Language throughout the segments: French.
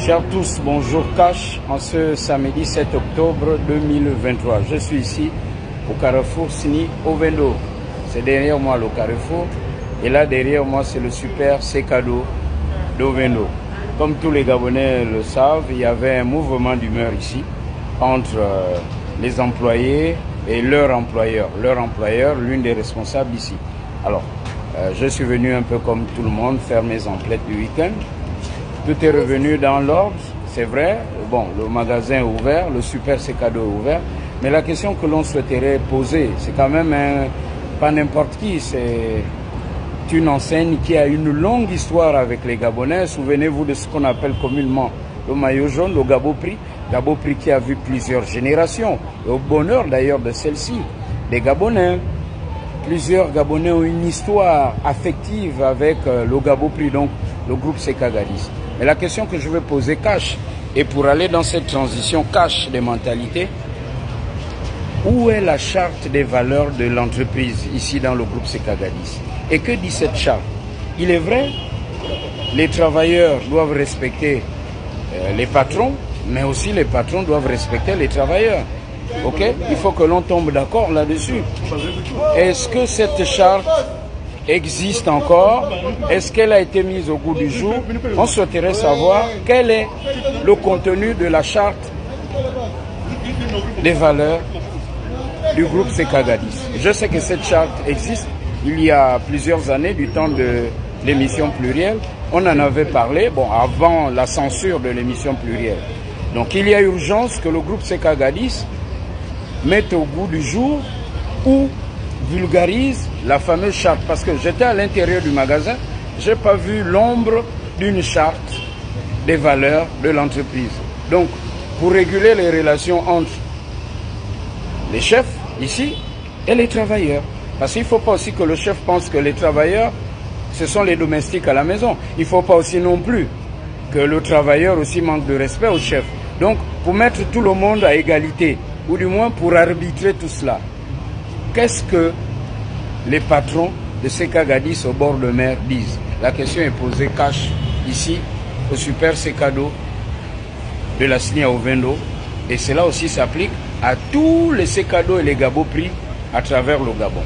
Chers tous, bonjour Cash, en ce samedi 7 octobre 2023. Je suis ici au carrefour Sini Ovendo. C'est derrière moi le carrefour et là derrière moi c'est le super Sekado d'Ovendo. Comme tous les Gabonais le savent, il y avait un mouvement d'humeur ici entre les employés et leur employeur. Leur employeur, l'une des responsables ici. Alors, je suis venu un peu comme tout le monde faire mes emplettes du week-end. Tout est revenu dans l'ordre, c'est vrai. Bon, le magasin est ouvert, le super Sekado est ouvert. Mais la question que l'on souhaiterait poser, c'est quand même pas n'importe qui. C'est une enseigne qui a une longue histoire avec les Gabonais. Souvenez-vous de ce qu'on appelle communément le maillot jaune, le Gabo Prix. Gabo Prix qui a vu plusieurs générations. Et au bonheur d'ailleurs de celle-ci, des Gabonais. Plusieurs Gabonais ont une histoire affective avec le Gabo Prix, donc le groupe Sekagadis. Mais la question que je veux poser, Cash, et pour aller dans cette transition Cash des mentalités, où est la charte des valeurs de l'entreprise ici dans le groupe Sekagadis? Et que dit cette charte? Il est vrai, les travailleurs doivent respecter les patrons, mais aussi les patrons doivent respecter les travailleurs. Ok? Il faut que l'on tombe d'accord là-dessus. Est-ce que cette charte existe encore? Est-ce qu'elle a été mise au goût du jour? On souhaiterait savoir quel est le contenu de la charte des valeurs du groupe Sekagadis. Je sais que cette charte existe. Il y a plusieurs années, du temps de l'émission Pluriel, on en avait parlé, bon, avant la censure de l'émission Pluriel. Donc il y a urgence que le groupe Sekagadis mette au goût du jour ou vulgarise la fameuse charte. Parce que j'étais à l'intérieur du magasin, je n'ai pas vu l'ombre d'une charte des valeurs de l'entreprise. Donc, pour réguler les relations entre les chefs ici et les travailleurs. Parce qu'il ne faut pas aussi que le chef pense que les travailleurs, ce sont les domestiques à la maison. Il ne faut pas aussi non plus que le travailleur aussi manque de respect au chef. Donc, pour mettre tout le monde à égalité, ou du moins pour arbitrer tout cela, qu'est-ce que les patrons de Sekagadis au bord de mer disent? La question est posée Cash ici au super Sekado de la Sini Ovendo, et cela aussi s'applique à tous les Sekado et les Gabo Prix à travers le Gabon.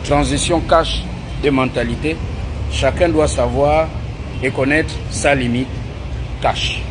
Transition Cash des mentalités, chacun doit savoir et connaître sa limite Cash.